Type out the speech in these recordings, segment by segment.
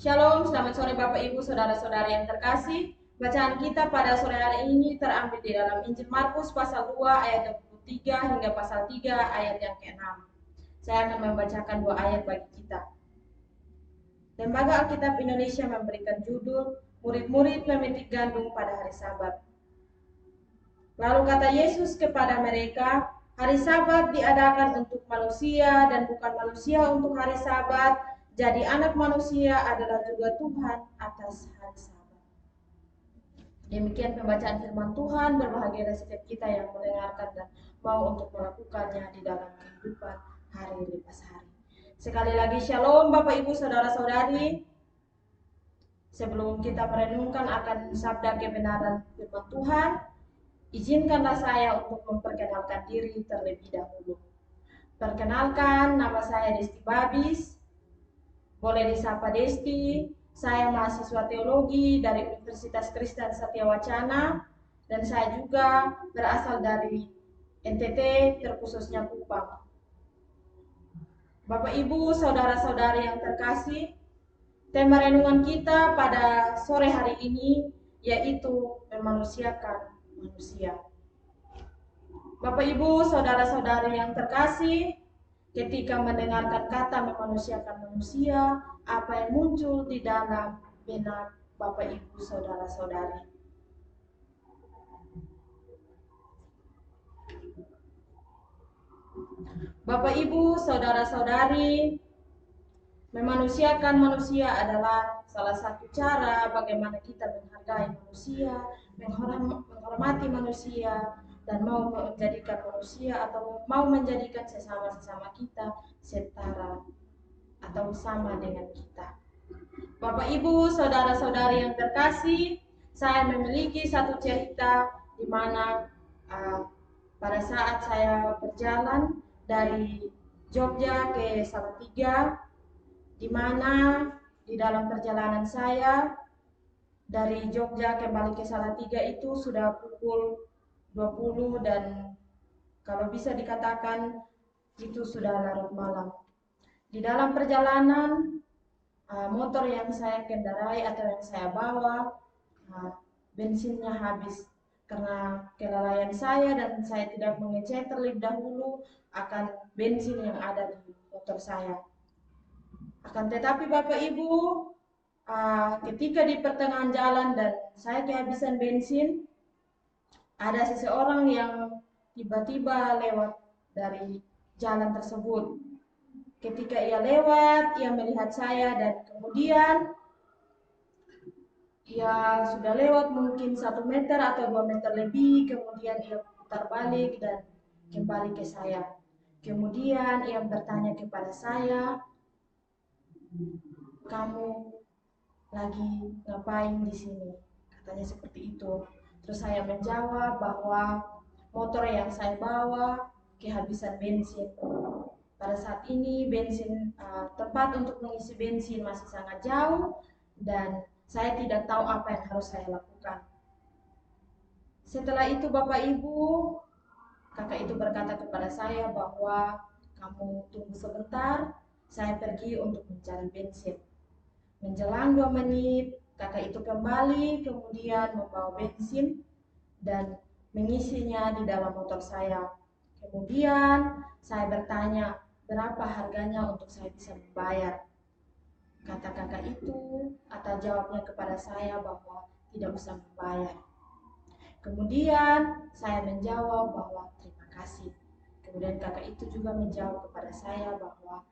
Shalom, selamat sore Bapak Ibu, Saudara-saudara yang terkasih. Bacaan kita pada sore hari ini terambil di dalam Injil Markus pasal 2 ayat 23 hingga pasal 3 ayat yang ke-6. Saya akan membacakan 2 ayat bagi kita. Lembaga Alkitab Indonesia memberikan judul Murid-murid memetik gandum pada hari Sabat. Lalu kata Yesus kepada mereka, hari Sabat diadakan untuk manusia dan bukan manusia untuk hari Sabat. Jadi anak manusia adalah juga Tuhan atas hari Sabat. Demikian pembacaan firman Tuhan. Berbahagia setiap kita yang mendengarkan dan mau untuk melakukannya di dalam kehidupan hari lepas hari. Sekali lagi shalom Bapak Ibu Saudara-saudari. Sebelum kita merenungkan akan sabda kebenaran firman Tuhan, izinkanlah saya untuk memperkenalkan diri terlebih dahulu. Perkenalkan, nama saya Desti Babis. Boleh disapa Desti. Saya mahasiswa teologi dari Universitas Kristen Satya Wacana dan saya juga berasal dari NTT, terkhususnya Kupang. Bapak Ibu, saudara-saudari yang terkasih, tema renungan kita pada sore hari ini yaitu memanusiakan manusia. Bapak Ibu, saudara-saudari yang terkasih, ketika mendengarkan kata memanusiakan manusia, apa yang muncul di dalam benak Bapak Ibu saudara-saudari? Bapak Ibu saudara-saudari, memanusiakan manusia adalah salah satu cara bagaimana kita menghargai manusia, menghormati manusia, dan mau menjadikan manusia atau mau menjadikan sesama-sesama kita setara atau sama dengan kita. Bapak Ibu, saudara-saudari yang terkasih, saya memiliki satu cerita di mana pada saat saya berjalan dari Jogja ke Salatiga, di mana di dalam perjalanan saya dari Jogja kembali ke Salatiga itu sudah pukul 20 dan kalau bisa dikatakan itu sudah larut malam. Di dalam perjalanan motor yang saya kendarai atau yang saya bawa bensinnya habis karena kelalaian saya dan saya tidak mengecek terlebih dahulu akan bensin yang ada di motor saya. Akan tetapi Bapak Ibu, ketika di pertengahan jalan dan saya kehabisan bensin, ada seseorang yang tiba-tiba lewat dari jalan tersebut. Ketika ia lewat, ia melihat saya dan kemudian ia sudah lewat mungkin 1 meter atau 2 meter lebih, kemudian ia putar balik dan kembali ke saya. Kemudian ia bertanya kepada saya, "Kamu lagi ngapain di sini?" Katanya seperti itu. Terus saya menjawab bahwa motor yang saya bawa kehabisan bensin. Pada saat ini tempat untuk mengisi bensin masih sangat jauh dan saya tidak tahu apa yang harus saya lakukan. Setelah itu Bapak Ibu, kakak itu berkata kepada saya bahwa kamu tunggu sebentar, saya pergi untuk mencari bensin. Menjelang 2 menit, kakak itu kembali kemudian membawa bensin dan mengisinya di dalam motor saya. Kemudian saya bertanya, berapa harganya untuk saya bisa membayar? Kata kakak itu atau jawabnya kepada saya bahwa tidak usah membayar. Kemudian saya menjawab bahwa terima kasih. Kemudian kakak itu juga menjawab kepada saya bahwa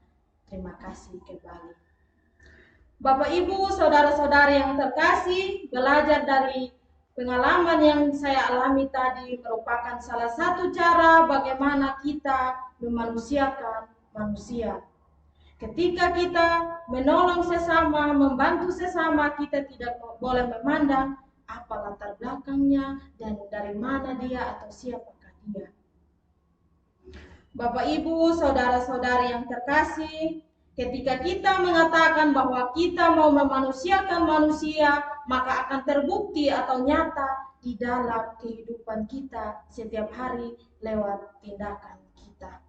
terima kasih kembali. Bapak Ibu, saudara-saudari yang terkasih, belajar dari pengalaman yang saya alami tadi merupakan salah satu cara bagaimana kita memanusiakan manusia. Ketika kita menolong sesama, membantu sesama, kita tidak boleh memandang apa latar belakangnya dan dari mana dia atau siapakah dia. Bapak Ibu, saudara-saudari yang terkasih, ketika kita mengatakan bahwa kita mau memanusiakan manusia, maka akan terbukti atau nyata di dalam kehidupan kita setiap hari lewat tindakan kita.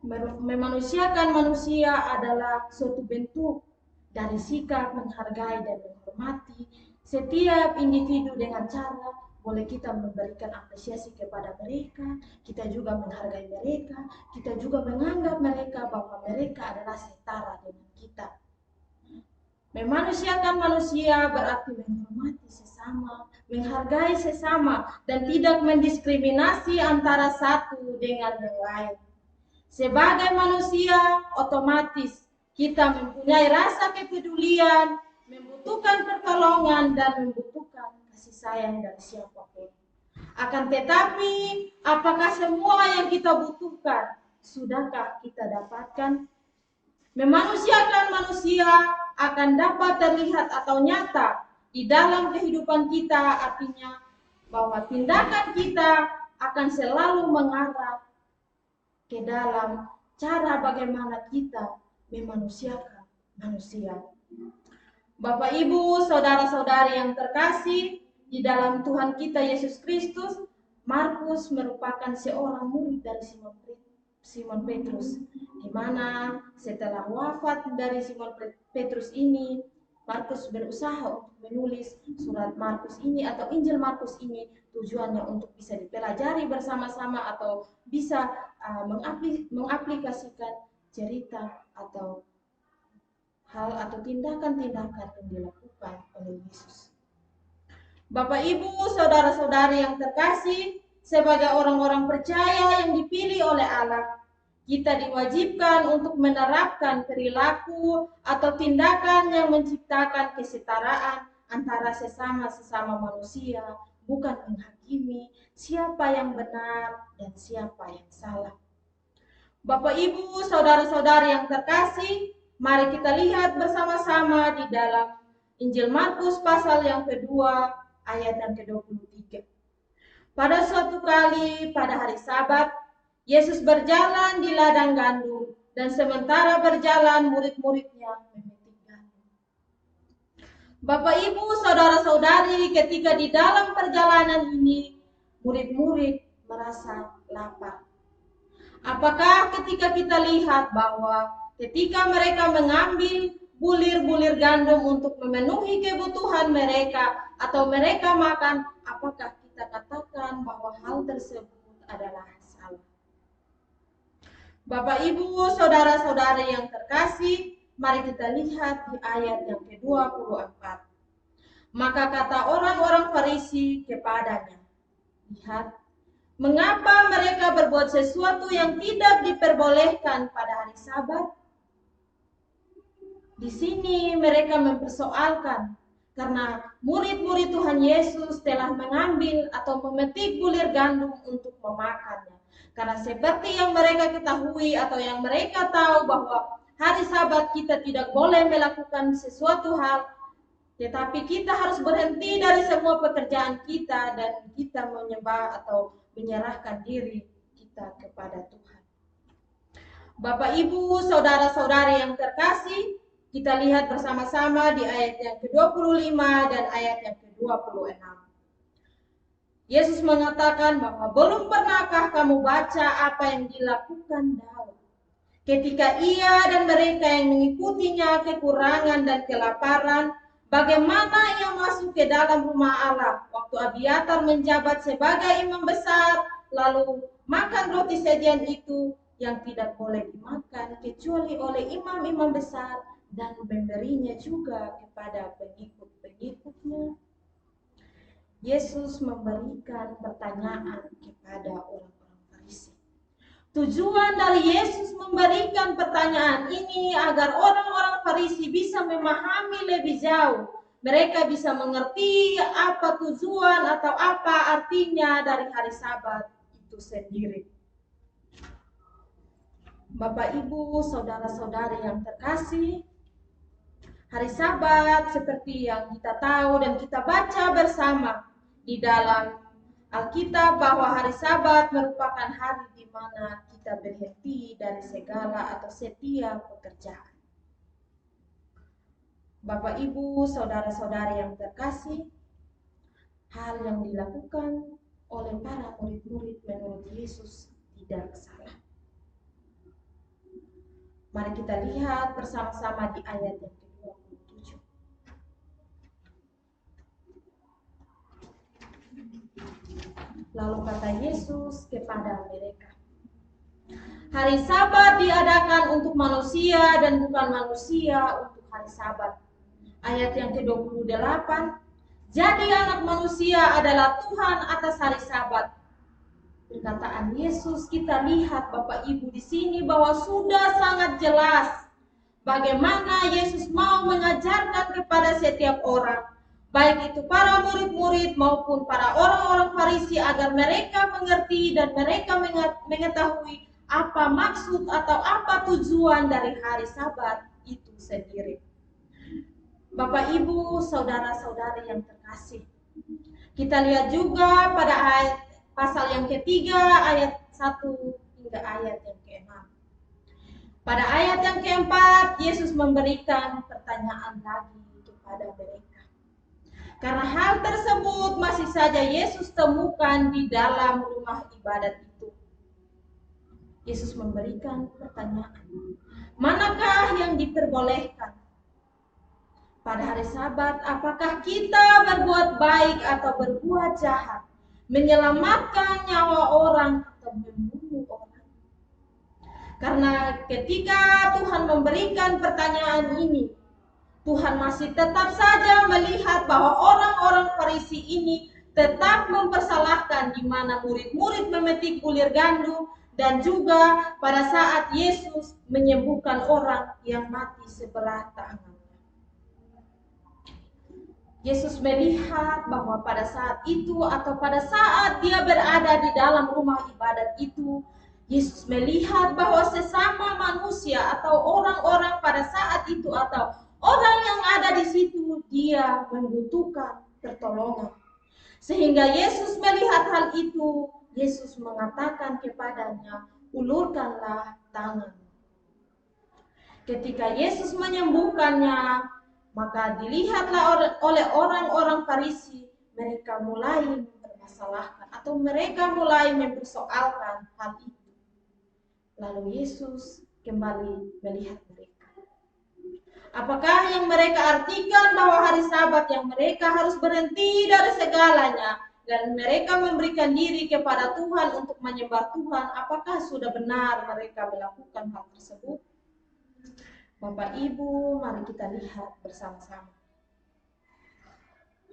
Memanusiakan manusia adalah suatu bentuk dari sikap menghargai dan menghormati setiap individu dengan cara boleh kita memberikan apresiasi kepada mereka, kita juga menghargai mereka, kita juga menganggap mereka bahwa mereka adalah setara dengan kita. Memanusiakan manusia berarti menghormati sesama, menghargai sesama, dan tidak mendiskriminasi antara satu dengan yang lain. Sebagai manusia, otomatis kita mempunyai rasa kepedulian, membutuhkan pertolongan, dan membutuhkan kasih sayang dari siapapun. Akan tetapi, apakah semua yang kita butuhkan sudahkah kita dapatkan? Memanusiakan manusia akan dapat terlihat atau nyata di dalam kehidupan kita, artinya bahwa tindakan kita akan selalu mengarah ke dalam cara bagaimana kita memanusiakan manusia. Bapak, Ibu, saudara-saudari yang terkasih di dalam Tuhan kita Yesus Kristus, Markus merupakan seorang murid dari Simon Petrus, di mana setelah wafat dari Simon Petrus ini, Markus berusaha untuk menulis surat Markus ini atau Injil Markus ini, tujuannya untuk bisa dipelajari bersama-sama atau bisa mengaplikasikan cerita atau hal atau tindakan-tindakan yang dilakukan oleh Yesus. Bapak, Ibu, saudara-saudari yang terkasih, sebagai orang-orang percaya yang dipilih oleh Allah, kita diwajibkan untuk menerapkan perilaku atau tindakan yang menciptakan kesetaraan antara sesama manusia, bukan menghakimi siapa yang benar dan siapa yang salah. Bapak, Ibu, saudara-saudari yang terkasih, mari kita lihat bersama-sama di dalam Injil Markus pasal yang kedua ayat yang ke-23. Pada suatu kali pada hari Sabat, Yesus berjalan di ladang gandum, dan sementara berjalan murid-muridnya memetik gandum. Bapak, Ibu, saudara-saudari, ketika di dalam perjalanan ini, murid-murid merasa lapar. Apakah ketika kita lihat bahwa ketika mereka mengambil bulir-bulir gandum untuk memenuhi kebutuhan mereka atau mereka makan, apakah kita katakan bahwa hal tersebut adalah salah? Bapak, Ibu, saudara-saudari yang terkasih, mari kita lihat di ayat yang ke-24. Maka kata orang-orang Farisi kepadanya, lihat, mengapa mereka berbuat sesuatu yang tidak diperbolehkan pada hari Sabat? Di sini mereka mempersoalkan karena murid-murid Tuhan Yesus telah mengambil atau memetik bulir gandum untuk memakannya. Karena seperti yang mereka ketahui atau yang mereka tahu bahwa hari Sabat kita tidak boleh melakukan sesuatu hal, tetapi kita harus berhenti dari semua pekerjaan kita dan kita menyembah atau menyerahkan diri kita kepada Tuhan. Bapak, Ibu, saudara-saudari yang terkasih, kita lihat bersama-sama di ayat yang ke-25 dan ayat yang ke-26. Yesus mengatakan bahwa belum pernahkah kamu baca apa yang dilakukan Daud ketika ia dan mereka yang mengikutinya kekurangan dan kelaparan, bagaimana ia masuk ke dalam rumah Allah waktu Abiatar menjabat sebagai imam besar, lalu makan roti sajian itu yang tidak boleh dimakan kecuali oleh imam-imam besar dan memberinya juga kepada pengikut-pengikutnya. Yesus memberikan pertanyaan kepada orang-orang Farisi. Tujuan dari Yesus memberikan pertanyaan ini agar orang-orang Farisi bisa memahami lebih jauh. Mereka bisa mengerti apa tujuan atau apa artinya dari hari Sabat itu sendiri. Bapak, Ibu, saudara-saudari yang terkasih, hari Sabat seperti yang kita tahu dan kita baca bersama di dalam Alkitab bahwa hari Sabat merupakan hari di mana kita berhenti dari segala atau setiap pekerjaan. Bapak, Ibu, saudara-saudari yang terkasih, hal yang dilakukan oleh para murid-murid menurut Yesus tidak salah. Mari kita lihat bersama-sama di ayat yang ke-27. Lalu kata Yesus kepada mereka, hari Sabat diadakan untuk manusia dan bukan manusia untuk hari Sabat. Ayat yang ke-28, jadi anak manusia adalah Tuhan atas hari Sabat. Perkataan Yesus kita lihat Bapak Ibu di sini bahwa sudah sangat jelas bagaimana Yesus mau mengajarkan kepada setiap orang, baik itu para murid-murid maupun para orang-orang Farisi, agar mereka mengerti dan mereka mengetahui apa maksud atau apa tujuan dari hari Sabat itu sendiri. Bapak Ibu, saudara-saudari yang terkasih, kita lihat juga pada ayat pasal yang ketiga, ayat 1 hingga ayat yang ke-6. Pada ayat yang ke-4, Yesus memberikan pertanyaan lagi kepada mereka. Karena hal tersebut masih saja Yesus temukan di dalam rumah ibadat itu. Yesus memberikan pertanyaan, manakah yang diperbolehkan? Pada hari Sabat, apakah kita berbuat baik atau berbuat jahat? Menyelamatkan nyawa orang atau membunuh orang? Karena ketika Tuhan memberikan pertanyaan ini, Tuhan masih tetap saja melihat bahwa orang-orang Farisi ini tetap mempersalahkan, di mana murid-murid memetik bulir gandum, dan juga pada saat Yesus menyembuhkan orang yang mati sebelah tangan. Yesus melihat bahwa pada saat itu atau pada saat dia berada di dalam rumah ibadat itu, Yesus melihat bahwa sesama manusia atau orang-orang pada saat itu atau orang yang ada di situ, dia membutuhkan pertolongan. Sehingga Yesus melihat hal itu, Yesus mengatakan kepadanya, ulurkanlah tangan. Ketika Yesus menyembuhkannya, maka dilihatlah oleh orang-orang Farisi, mereka mulai mempermasalahkan atau mereka mulai mempersoalkan hal itu. Lalu Yesus kembali melihat mereka. Apakah yang mereka artikan bahwa hari Sabat yang mereka harus berhenti dari segalanya dan mereka memberikan diri kepada Tuhan untuk menyembah Tuhan? Apakah sudah benar mereka melakukan hal tersebut? Bapak Ibu, mari kita lihat bersama-sama.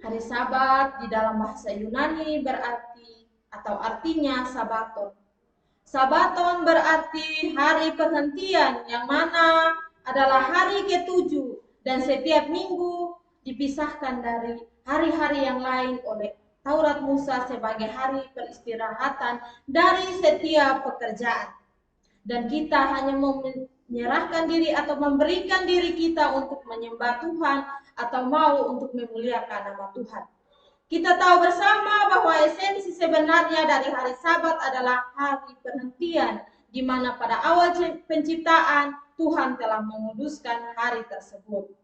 Hari Sabat di dalam bahasa Yunani berarti atau artinya Sabaton. Sabaton berarti hari perhentian, yang mana adalah hari ke-7 dan setiap minggu dipisahkan dari hari-hari yang lain oleh Taurat Musa sebagai hari peristirahatan dari setiap pekerjaan. Dan kita hanya menyerahkan diri atau memberikan diri kita untuk menyembah Tuhan atau mau untuk memuliakan nama Tuhan. Kita tahu bersama bahwa esensi sebenarnya dari hari Sabat adalah hari perhentian, di mana pada awal penciptaan Tuhan telah menguduskan hari tersebut.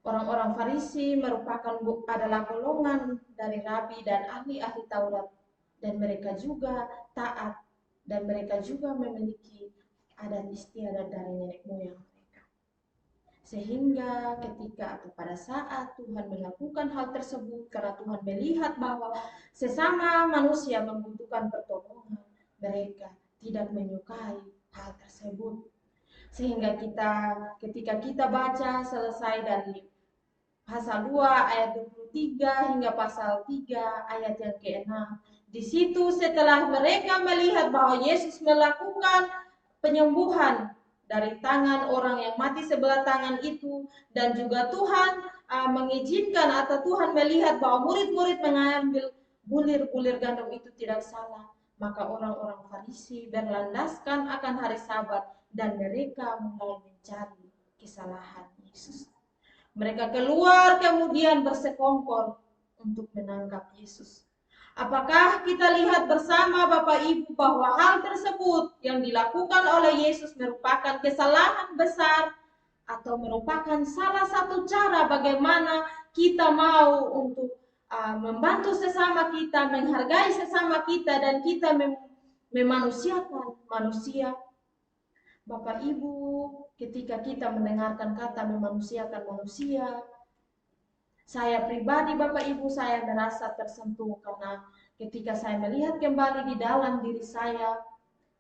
Orang-orang Farisi merupakan adalah golongan dari rabi dan ahli-ahli Taurat, dan mereka juga taat, dan mereka juga memiliki adat istiadat dari nenek moyang mereka. Sehingga ketika atau pada saat Tuhan melakukan hal tersebut, karena Tuhan melihat bahwa sesama manusia membutuhkan pertolongan, mereka tidak menyukai hal tersebut. Sehingga ketika kita baca selesai dari pasal 2 ayat 23 hingga pasal 3 ayat yang ke-6, di situ setelah mereka melihat bahwa Yesus melakukan penyembuhan dari tangan orang yang mati sebelah tangan itu, dan juga Tuhan mengizinkan atau Tuhan melihat bahwa murid-murid mengambil bulir-bulir gandum itu tidak salah, maka orang-orang Farisi berlandaskan akan hari Sabat dan mereka mulai mencari kesalahan Yesus. Mereka keluar kemudian bersekongkol untuk menangkap Yesus. Apakah kita lihat bersama Bapak Ibu bahwa hal tersebut yang dilakukan oleh Yesus merupakan kesalahan besar atau merupakan salah satu cara bagaimana kita mau untuk membantu sesama kita, menghargai sesama kita, dan kita memanusiakan manusia? Bapak Ibu, ketika kita mendengarkan kata memanusiakan manusia, saya pribadi Bapak Ibu, saya merasa tersentuh karena ketika saya melihat kembali di dalam diri saya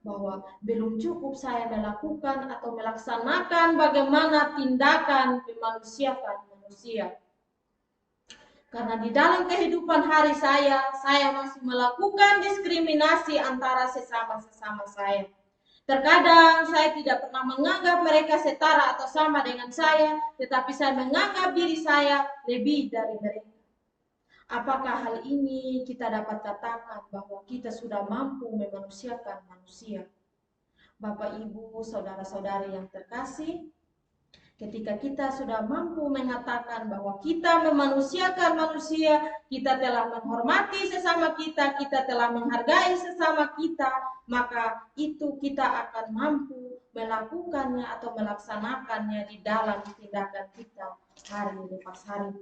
bahwa belum cukup saya melakukan atau melaksanakan bagaimana tindakan memanusiakan manusia. Karena di dalam kehidupan hari saya masih melakukan diskriminasi antara sesama saya. Terkadang saya tidak pernah menganggap mereka setara atau sama dengan saya, tetapi saya menganggap diri saya lebih dari mereka. Apakah hal ini kita dapat katakan bahwa kita sudah mampu memanusiakan manusia? Bapak, Ibu, saudara-saudari yang terkasih, ketika kita sudah mampu mengatakan bahwa kita memanusiakan manusia, kita telah menghormati sesama kita telah menghargai sesama kita, maka itu kita akan mampu melakukannya atau melaksanakannya di dalam tindakan kita hari lepas hari.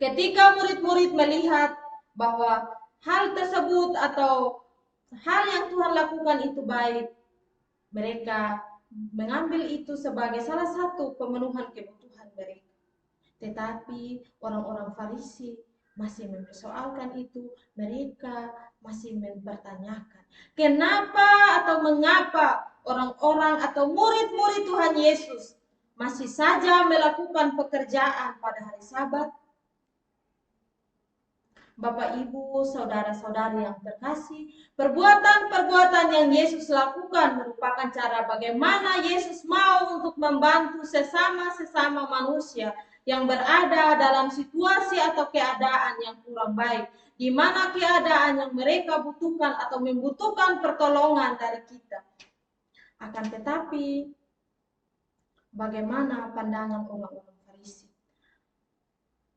Ketika murid-murid melihat bahwa hal tersebut atau hal yang Tuhan lakukan itu baik, mereka mengambil itu sebagai salah satu pemenuhan kebutuhan mereka. Tetapi orang-orang Farisi masih mempersoalkan itu, mereka masih mempertanyakan, kenapa atau mengapa orang-orang atau murid-murid Tuhan Yesus masih saja melakukan pekerjaan pada hari Sabat? Bapak, Ibu, saudara-saudari yang terkasih, perbuatan-perbuatan yang Yesus lakukan merupakan cara bagaimana Yesus mau untuk membantu sesama manusia yang berada dalam situasi atau keadaan yang kurang baik, di mana keadaan yang mereka butuhkan atau membutuhkan pertolongan dari kita. Akan tetapi, bagaimana pandangan orang-orang Farisi?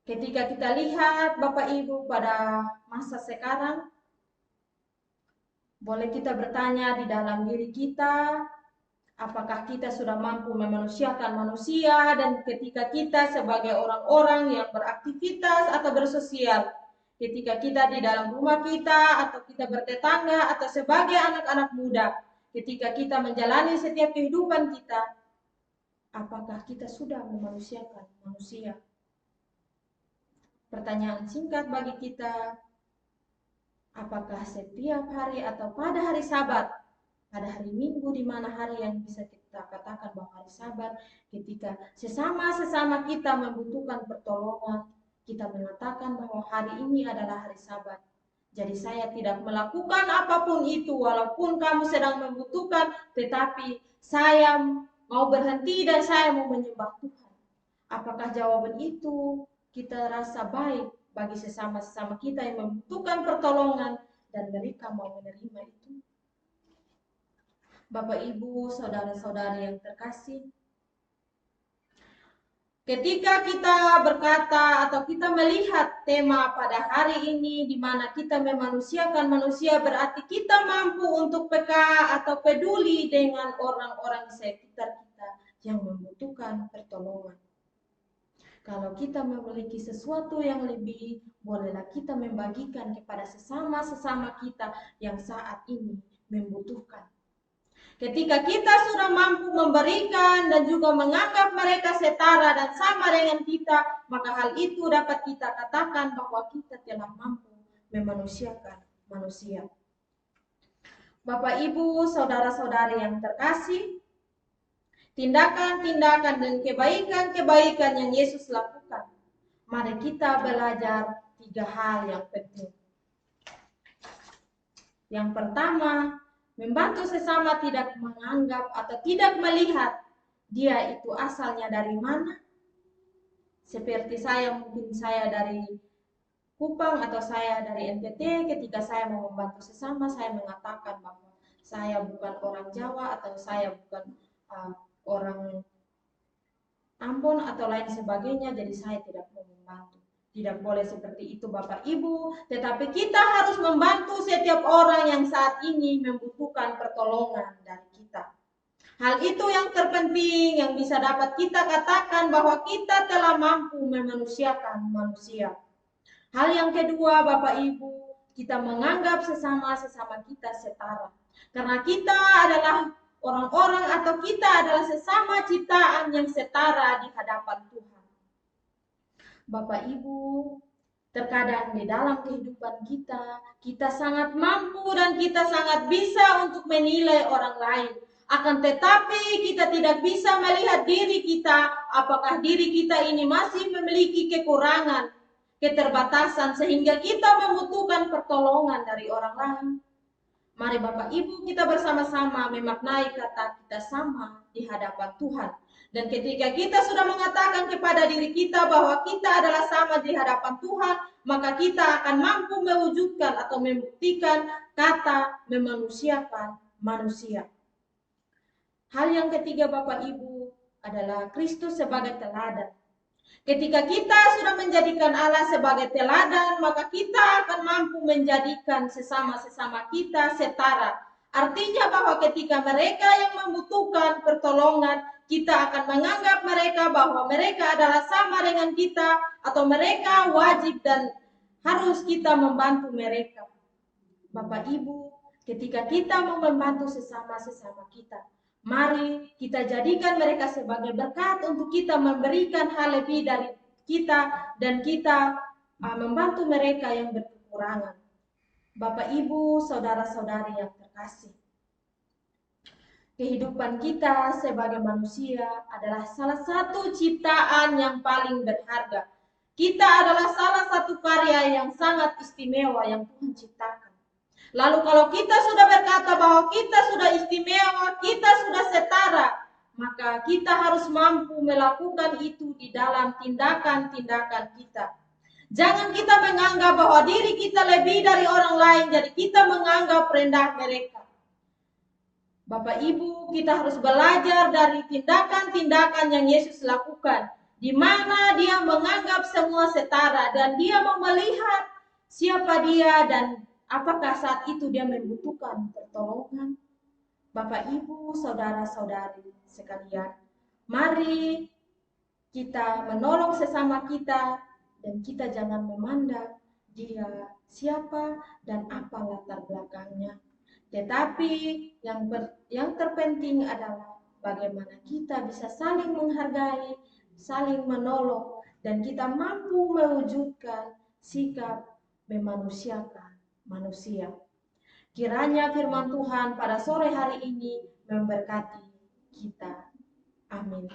Ketika kita lihat Bapak Ibu pada masa sekarang, boleh kita bertanya di dalam diri kita, apakah kita sudah mampu memanusiakan manusia, dan ketika kita sebagai orang-orang yang beraktivitas atau bersosial, ketika kita di dalam rumah kita atau kita bertetangga atau sebagai anak-anak muda, ketika kita menjalani setiap kehidupan kita, apakah kita sudah memanusiakan manusia? Pertanyaan singkat bagi kita, apakah setiap hari atau pada hari Sabat, pada hari Minggu di mana hari yang bisa kita katakan bahwa hari Sabat, ketika sesama kita membutuhkan pertolongan, kita mengatakan bahwa hari ini adalah hari Sabat. Jadi saya tidak melakukan apapun itu walaupun kamu sedang membutuhkan, tetapi saya mau berhenti dan saya mau menyembah Tuhan. Apakah jawaban itu kita rasa baik bagi sesama kita yang membutuhkan pertolongan dan mereka mau menerima itu? Bapak, Ibu, saudara-saudari yang terkasih, ketika kita berkata atau kita melihat tema pada hari ini di mana kita memanusiakan manusia, berarti kita mampu untuk peka atau peduli dengan orang-orang di sekitar kita yang membutuhkan pertolongan. Kalau kita memiliki sesuatu yang lebih, bolehlah kita membagikan kepada sesama kita yang saat ini membutuhkan. Ketika kita sudah mampu memberikan dan juga menganggap mereka setara dan sama dengan kita, maka hal itu dapat kita katakan bahwa kita telah mampu memanusiakan manusia. Bapak, Ibu, saudara-saudari yang terkasih, tindakan-tindakan dan kebaikan-kebaikan yang Yesus lakukan, mari kita belajar 3 hal yang penting. Yang pertama, membantu sesama tidak menganggap atau tidak melihat dia itu asalnya dari mana. Seperti mungkin saya dari Kupang atau saya dari NTT, ketika saya mau membantu sesama, saya mengatakan bahwa saya bukan orang Jawa atau saya bukan orang Ambon atau lain sebagainya, jadi saya tidak mau membantu. Tidak boleh seperti itu Bapak Ibu, tetapi kita harus membantu setiap orang yang saat ini membutuhkan pertolongan dari kita. Hal itu yang terpenting yang bisa dapat kita katakan bahwa kita telah mampu memanusiakan manusia. Hal yang kedua Bapak Ibu, kita menganggap sesama kita setara. Karena kita adalah orang-orang atau kita adalah sesama ciptaan yang setara di hadapan Tuhan. Bapak Ibu, terkadang di dalam kehidupan kita sangat mampu dan kita sangat bisa untuk menilai orang lain. Akan tetapi kita tidak bisa melihat diri kita, apakah diri kita ini masih memiliki kekurangan, keterbatasan, sehingga kita membutuhkan pertolongan dari orang lain. Mari Bapak Ibu kita bersama-sama memaknai kata kita sama di hadapan Tuhan. Dan ketika kita sudah mengatakan kepada diri kita bahwa kita adalah sama di hadapan Tuhan, maka kita akan mampu mewujudkan atau membuktikan kata memanusiakan manusia. Hal yang ketiga Bapak Ibu adalah Kristus sebagai teladan. Ketika kita sudah menjadikan Allah sebagai teladan, maka kita akan mampu menjadikan sesama-sesama kita setara. Artinya bahwa ketika mereka yang membutuhkan pertolongan, kita akan menganggap mereka bahwa mereka adalah sama dengan kita, atau mereka wajib dan harus kita membantu mereka. Bapak Ibu, ketika kita mau membantu sesama-sesama kita, mari kita jadikan mereka sebagai berkat untuk kita memberikan hal lebih dari kita dan kita membantu mereka yang berkekurangan. Bapak Ibu, saudara-saudari yang terkasih, kehidupan kita sebagai manusia adalah salah satu ciptaan yang paling berharga. Kita adalah salah satu karya yang sangat istimewa yang Tuhan ciptakan. Lalu kalau kita sudah berkata bahwa kita sudah istimewa, kita sudah setara, maka kita harus mampu melakukan itu di dalam tindakan-tindakan kita. Jangan kita menganggap bahwa diri kita lebih dari orang lain, jadi kita menganggap rendah mereka. Bapak Ibu, kita harus belajar dari tindakan-tindakan yang Yesus lakukan, di mana dia menganggap semua setara dan dia mau melihat siapa dia dan apakah saat itu dia membutuhkan pertolongan. Bapak Ibu, saudara-saudari sekalian, mari kita menolong sesama kita dan kita jangan memandang dia siapa dan apa latar belakangnya. Tetapi yang terpenting adalah bagaimana kita bisa saling menghargai, saling menolong, dan kita mampu mewujudkan sikap memanusiakan manusia. Kiranya firman Tuhan pada sore hari ini memberkati kita. Amin.